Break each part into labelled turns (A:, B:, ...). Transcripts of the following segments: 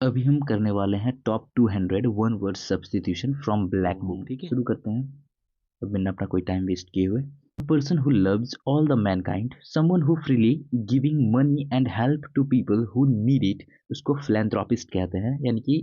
A: अभी हम करने वाले हैं top 200 one word substitution from black book. ठीक है, शुरू करते हैं अब बिना अपना कोई टाइम वेस्ट किए हुए। Person who loves all the mankind, someone who freely giving money and help to people who need it, उसको फिलैंथ्रोपिस्ट कहते हैं, यानी कि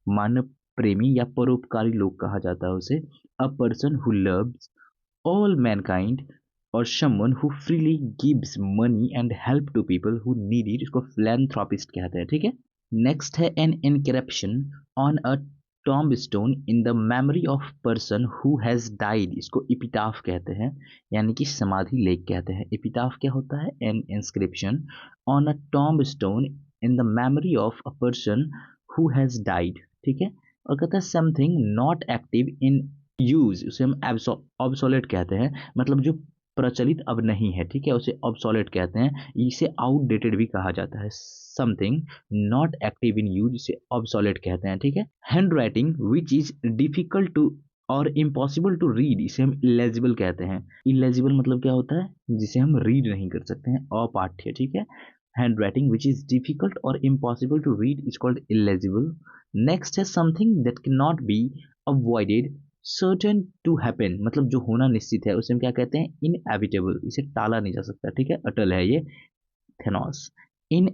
A: मानव प्रेमी या परोपकारी लोग कहा जाता है उसे। A person who loves all mankind और someone who freely gives money and help to people who need it, उसको फिलैंथ्रोपिस्ट कहते हैं। ठीक है, नेक्स्ट है an inscription on a tombstone in the memory of person who has died, इसको epitaph कहते हैं, यानी कि समाधि लेख कहते हैं। इपिटाफ क्या होता है? An inscription on a tombstone in the memory of a person who has died. ठीक है, और कहता है something not active in use, उसे हम ऑब्सोलेट कहते हैं, मतलब जो प्रचलित अब नहीं है। ठीक है, उसे ऑब्सोलेट कहते हैं, इसे आउटडेटेड भी कहा जाता है। Something not active in use इसे ऑब्सोलेट कहते हैं। ठीक है, hand writing which is difficult to और इम्पॉसिबल टू रीड, इसे हम इलेजिबल कहते हैं। इलेजिबल मतलब क्या होता है? जिसे हम रीड नहीं कर सकते हैं, अपाठ्य। ठीक है, hand writing which is difficult और impossible to read is called illegible. Next है something that can not be avoided certain to happen, मतलब जो होना निश्चित है उसे हम क्या कहते हैं? इनएविटेबल, इसे टाला नहीं जा सकता। ठीक है, अटल है ये, थेनोस। इन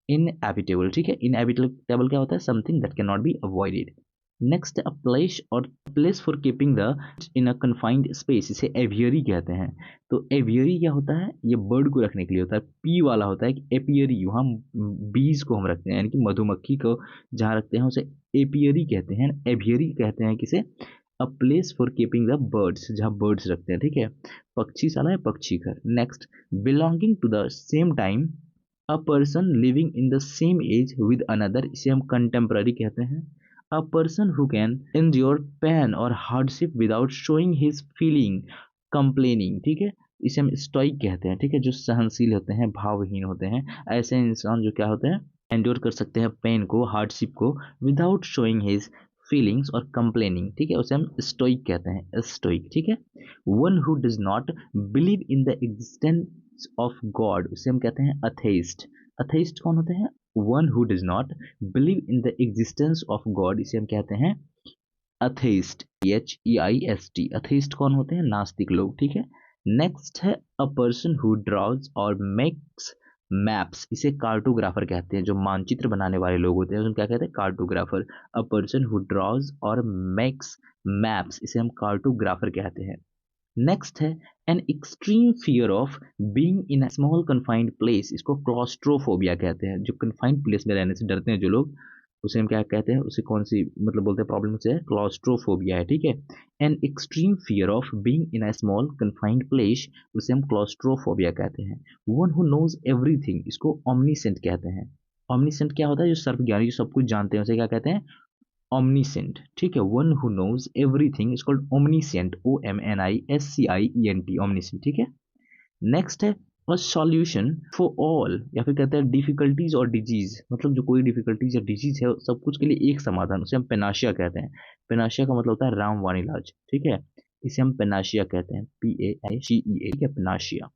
A: इनएविटेबल। ठीक है, इनएविटेबल क्या होता है? Something that can not be avoided. Next a place और place for keeping the in a confined space, इसे एवियरी कहते हैं। तो एवियरी क्या होता है? ये बर्ड को रखने के लिए होता है, पी वाला होता है कि एपियरी, वहाँ बीज को हम रखते हैं, यानी कि मधुमक्खी को जहाँ रखते हैं उसे एपियरी कहते हैं। एवियरी कहते हैं किसे? A place for keeping the birds, जहाँ बर्ड्स रखते हैं। ठीक है, पक्षीशाला है, पक्षी घर। Next, belonging to the same time, a person living in the same age with another, इसे हम कंटेम्प्ररी कहते हैं। A person who can endure pain और hardship without showing his feeling complaining. ठीक है, इसे हम स्टोइक कहते हैं। ठीक है, जो सहनशील होते हैं, भावहीन होते हैं, ऐसे इंसान जो क्या होते हैं? एंड्योर कर सकते हैं पेन को, हार्डशिप को, विदाउट शोइंग हिज फीलिंग्स और कंप्लेनिंग। ठीक है, उसे हम स्टोइक कहते हैं, स्टोइक। ठीक है, one who does not believe in the existence of God, उसे हम कहते हैं अथेइस्ट। अथेइस्ट कौन होते हैं? One who does not believe in the existence of God, इसे हम कहते हैं अथेइस्ट, HEIST। अथेइस्ट कौन होते हैं? नास्तिक लोग। ठीक है, नेक्स्ट है अ पर्सन हु ड्रॉज और मेक्स मैप्स, इसे कार्टोग्राफर कहते हैं। जो मानचित्र बनाने वाले लोग होते हैं उनको क्या कहते हैं? Cartographer. A person who draws और मेक्स मैप्स, इसे हम कार्टोग्राफर कहते हैं। नेक्स्ट है an extreme fear of being in a small confined place, इसको क्लॉस्ट्रोफोबिया कहते हैं। जो कन्फाइंड प्लेस में रहने से डरते हैं जो लोग, उसे हम क्या कहते हैं? उसे कौन सी मतलब बोलते हैं प्रॉब्लम से? क्लॉस्ट्रोफोबिया है। ठीक है, an extreme fear of being in a small confined place, उसे हम क्लॉस्ट्रोफोबिया कहते हैं। वन हु नोज एवरीथिंग, इसको ओमनीसेंट कहते हैं। ओमनीसेंट क्या होता है? जो सर्वज्ञानी, जो सब कुछ जानते हैं, उसे क्या कहते हैं? omniscient। ठीक है, one who knows everything is called omniscient, OMNISCIENT, omniscient। ठीक है, नेक्स्ट है अ सॉल्यूशन फॉर ऑल, या फिर कहते हैं डिफिकल्टीज और डिजीज, मतलब जो कोई डिफिकल्टीज या डिजीज है सब कुछ के लिए एक समाधान, उसे हम पेनाशिया कहते हैं। पेनाशिया का मतलब होता है रामवाण इलाज। ठीक है, इसे हम पेनाशिया कहते हैं, PAICEA। ठीक है, पेनाशिया।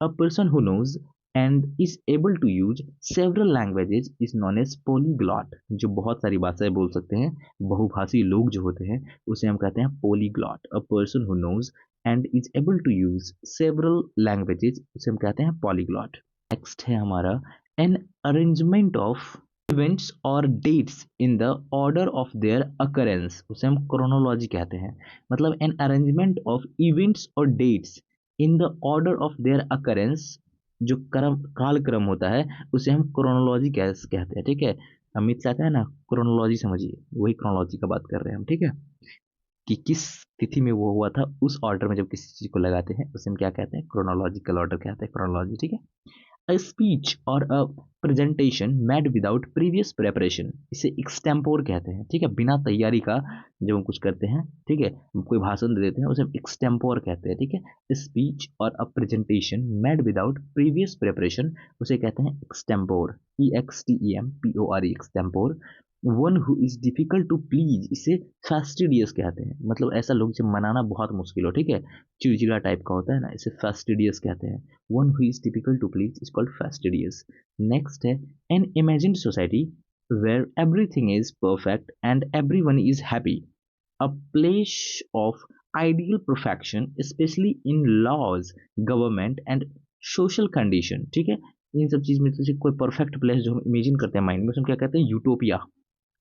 A: A person who knows and is able to use several languages is known as polyglot। जो बहुत सारी भाषाएं बोल सकते हैं, बहुभाषी लोग जो होते हैं उसे हम कहते हैं polyglot। A person who knows and is able to use several languages उसे हम कहते हैं polyglot। नेक्स्ट है हमारा an arrangement of events और dates in the order of their occurrence, उसे हम chronology कहते हैं। मतलब an arrangement of events और dates in the order of their occurrence, जो क्रम कालक्रम होता है उसे हम क्रोनोलॉजी कहते हैं। ठीक है, अमित शाह का है ना, क्रोनोलॉजी समझिए, वही क्रोनोलॉजी का बात कर रहे हैं हम। ठीक है, कि किस तिथि में वो हुआ था, उस ऑर्डर में जब किसी चीज को लगाते हैं उसे हम क्या कहते हैं? क्रोनोलॉजिकल ऑर्डर कहते हैं, क्रोनोलॉजी। ठीक है, अ स्पीच और a presentation made without previous preparation, इसे एक्सटेम्पोर कहते हैं। ठीक है, बिना तैयारी का जब हम कुछ करते हैं, ठीक है, कोई भाषण दे देते हैं उसे एक्सटेम्पोर कहते हैं। ठीक है, स्पीच और a presentation made without previous preparation उसे कहते हैं extempore, EXTEMPORE, extempore. One who is difficult to please, इसे फैस्टिडियस कहते हैं, मतलब ऐसा लोग जिसे मनाना बहुत मुश्किल हो। ठीक है, चिड़चिड़ा टाइप का होता है ना, इसे फैस्टिडियस कहते हैं। One who is difficult to please is called fastidious. Next है an imagined society where everything is perfect and everyone is happy, a place of ideal perfection especially in laws, government and social condition। ठीक है, इन सब चीज में से कोई perfect place जो हम इमेजिन करते हैं माइंड में, उसमें क्या कहते हैं, यूटोपिया।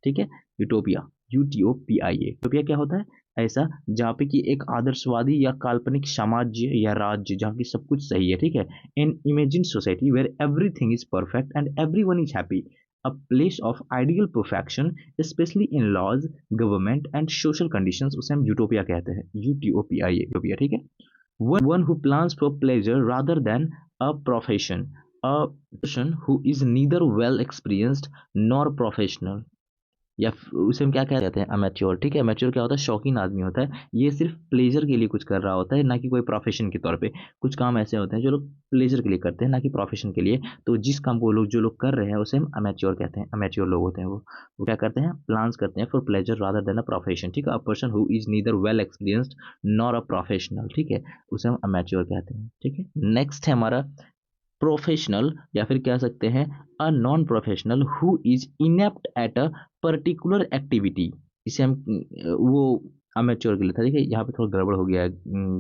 A: ठीक है, यूटोपिया, UTOPIA। यूटोपिया क्या होता है, ऐसा जहाँ पे कि एक आदर्शवादी या काल्पनिक साम्राज्य या राज्य जहाँ की सब कुछ सही है। ठीक है, an imagined society where everything is perfect and everyone is happy, a place of ideal perfection especially in laws, government and social conditions, उसे हम यूटोपिया कहते हैं, UTOPIA, यूटोपिया। ठीक है, one who plans for pleasure rather than a profession, a person who is neither well experienced nor professional, या उसे हम क्या कहते हैं, अमेच्योर। ठीक है, अमेच्योर क्या होता है, शौकीन आदमी होता है, ये सिर्फ प्लेजर के लिए कुछ कर रहा होता है, ना कि कोई प्रोफेशन के तौर पे। कुछ काम ऐसे होते हैं जो लोग प्लेजर के लिए करते हैं, ना कि प्रोफेशन के लिए। तो जिस काम को लोग जो लोग कर रहे हैं उसे हम अमेच्योर कहते हैं, अमेच्योर लोग होते हैं वो क्या करते हैं, प्लान्स करते हैं for pleasure rather than a profession. ठीक है, a person who is neither well experienced nor a professional. ठीक है, उसे हम अमेच्योर कहते हैं। ठीक है, नेक्स्ट है हमारा प्रोफेशनल, या फिर कह सकते हैं a non professional who is inept at a particular activity. इसे हम वो अमेच्योर के लिए था। देखिए यहाँ पे थोड़ा गड़बड़ हो गया है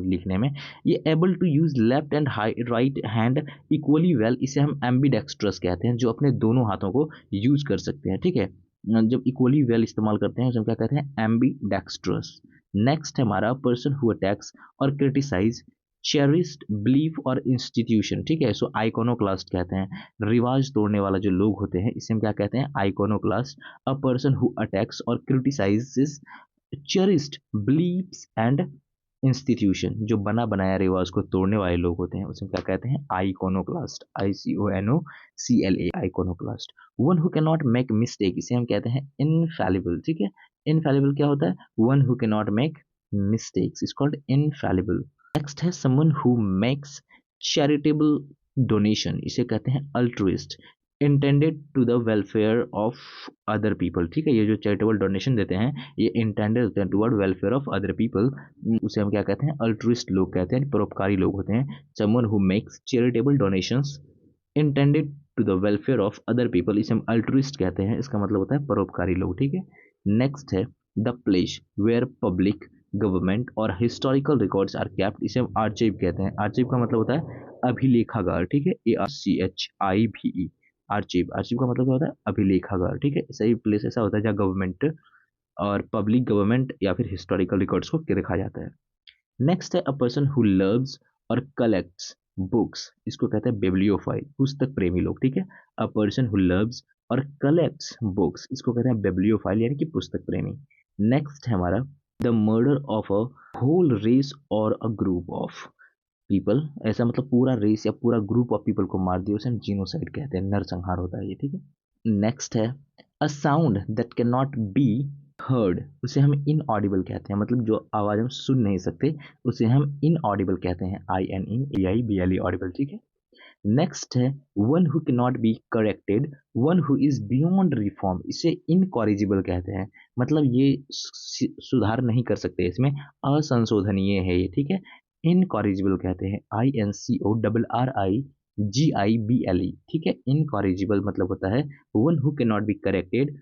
A: लिखने में। ये able to use left and right hand equally well, इसे हम एम्बीडेक्स्ट्रस कहते हैं, जो अपने दोनों हाथों को यूज कर सकते हैं। ठीक है, जब इक्वली वेल इस्तेमाल करते हैं उसे हम क्या कहते हैं, एम्बीडेक्स्ट्रस। नेक्स्ट है हमारा पर्सन हु अटैक्स और क्रिटिसाइज चेरिस्ड बिलीफ और इंस्टीट्यूशन। ठीक है, सो आइकोनोक्लास्ट कहते हैं, रिवाज तोड़ने वाला जो लोग होते हैं इसे हम क्या कहते हैं, iconoclast. A person who attacks और criticises cherished beliefs and institution, जो बना बनाया रिवाज को तोड़ने वाले लोग होते हैं उसे हम क्या कहते हैं, iconoclast, ICONOCLA, iconoclast. One who can not make mistake, इसे हम कहते हैं इनफैलिबल। ठीक है, इनफैलिबल क्या होता है, one who can not make mistakes is called infallible. Next है someone who makes charitable donation, इसे कहते हैं altruist, intended to the welfare of other people. ठीक है, ये जो चैरिटेबल डोनेशन देते हैं ये इंटेंडेड होते हैं toward welfare of other people, उसे हम क्या कहते हैं, अल्ट्रुइस्ट लोग कहते हैं, परोपकारी लोग होते हैं। Someone who makes charitable donations intended to the welfare of other people, इसे हम अल्ट्रुइस्ट कहते हैं, इसका मतलब होता है परोपकारी लोग। ठीक है, नेक्स्ट है the place where public, government और हिस्टोरिकल रिकॉर्ड्स आर केप्ट, इसे हम आर्चिव कहते हैं। आर्चिव का मतलब होता है अभिलेखागार। ठीक है, ARCHIVE, आर्चिव। आर्चिव का मतलब क्या होता है, अभिलेखागार। ठीक है, सही प्लेस ऐसा होता है जहाँ गवर्नमेंट और पब्लिक, गवर्नमेंट या फिर हिस्टोरिकल रिकॉर्ड्स को रखा जाता है। नेक्स्ट है अ पर्सन हु लव्स और कलेक्ट्स बुक्स, इसको कहते हैं बिब्लियोफाइल, पुस्तक प्रेमी लोग। ठीक है, अ पर्सन हु लव्स और कलेक्ट्स बुक्स, इसको कहते हैं बिब्लियोफाइल यानी कि पुस्तक प्रेमी। नेक्स्ट है हमारा the murder of a whole race और अ ग्रुप ऑफ पीपल, ऐसा मतलब पूरा रेस या पूरा ग्रुप ऑफ पीपल को मार दिया उसे हम जीनोसाइड कहते हैं, नरसंहार होता है ये। ठीक है, नेक्स्ट है a sound that can not be heard, उसे हम इनऑडिबल कहते हैं, मतलब जो आवाज हम सुन नहीं सकते उसे हम इनऑडिबल कहते हैं, INEAIBLE, ऑडिबल। ठीक है, नेक्स्ट है one who can not be corrected, one who is beyond reform, इसे इनकॉरिजिबल कहते हैं, मतलब ये सुधार नहीं कर सकते, इसमें असंशोधनीय है ये। ठीक है, इनकॉरिजिबल कहते हैं, INCORRIGIBLE। ठीक है, इनकॉरिजिबल मतलब होता है one who can not be corrected,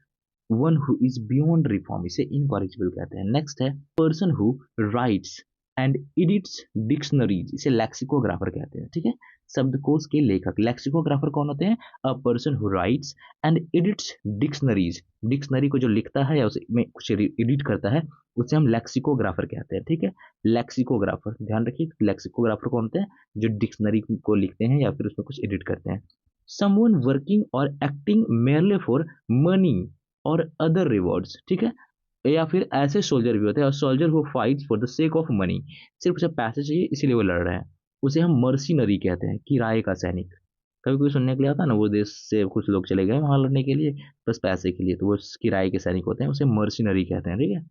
A: one who is beyond reform, इसे इनकॉरिजिबल कहते हैं। नेक्स्ट है person who rights and edits dictionaries, इसे लेक्सिकोग्राफर कहते हैं। ठीक है, शब्दकोश के लेखक। लेक्सिकोग्राफर कौन होते हैं, a person who rights and edits dictionaries, dictionary को जो लिखता है या उसे में कुछ एडिट करता है उसे हम लेक्सिकोग्राफर कहते हैं। ठीक है, लेक्सिकोग्राफर, ध्यान रखिए, लेक्सिकोग्राफर कौन होते हैं, जो डिक्शनरी को लिखते हैं या फिर उसमें कुछ एडिट करते हैं। समवन वर्किंग और एक्टिंग मेयरली फॉर मनी और अदर रिवॉर्ड्स। ठीक है, या फिर ऐसे सोल्जर भी होते हैं, soldier who fights for the sake of money, सिर्फ उसे पैसे चाहिए इसीलिए वो लड़ रहे हैं, उसे हम मर्सिनरी कहते हैं, किराए का सैनिक। कभी कोई सुनने के लिए आता है ना, वो देश से कुछ लोग चले गए वहां लड़ने के लिए बस पैसे के लिए, तो वो किराए के सैनिक होते हैं, उसे मर्सिनरी कहते हैं। ठीक है,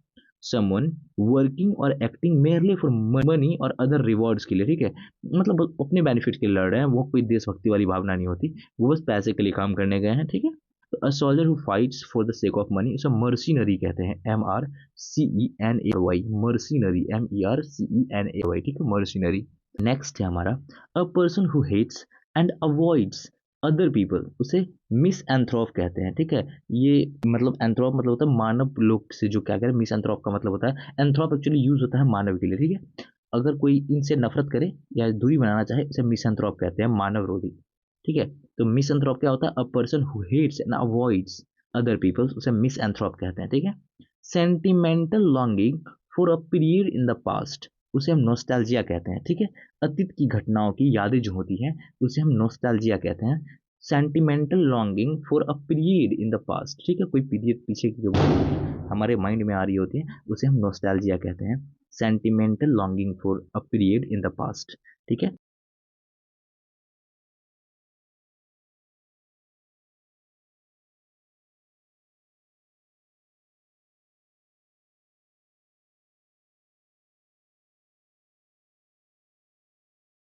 A: समवन वर्किंग और एक्टिंग मेयरली फॉर मनी और अदर रिवॉर्ड्स के लिए। ठीक है, मतलब वो अपने बेनिफिट के लिए लड़ रहे हैं, वो कोई देशभक्ति वाली भावना नहीं होती, वो बस पैसे के लिए काम करने गए हैं। ठीक है, a soldier who fights for the sake of money उसे मर्सिनरी कहते हैं, MRCENAY, मर्सिनरी, MERCENAY। ठीक है, मर्सिनरी। नेक्स्ट है हमारा a person who hates and avoids other people, उसे मिस एंथ्रोप कहते हैं। ठीक है, ये मतलब एंथ्रोप मतलब होता है मानव लोग से जो क्या करें, मिस एंथ्रोप का मतलब होता है, एंथ्रोप एक्चुअली यूज होता है मानव के लिए। ठीक है, अगर कोई इनसे नफरत करे या दूरी बनाना चाहे उसे मिस एंथ्रोप कहते हैं, मानव रोधी। ठीक है, तो मिस एंथ्रोप क्या होता है, a person who hates and avoids other people, उसे मिस एंथ्रोप कहते हैं। ठीक है, sentimental longing for a period in the past, उसे हम नॉस्टैल्जिया कहते हैं। ठीक है, अतीत की घटनाओं की यादें जो होती हैं उसे हम नॉस्टैल्जिया कहते हैं। Sentimental longing for a period in the past, ठीक है, कोई पीरियड पीछे की जो हमारे माइंड में आ रही होती है उसे हम नॉस्टैल्जिया कहते हैं। Sentimental longing for a period in the past. ठीक है।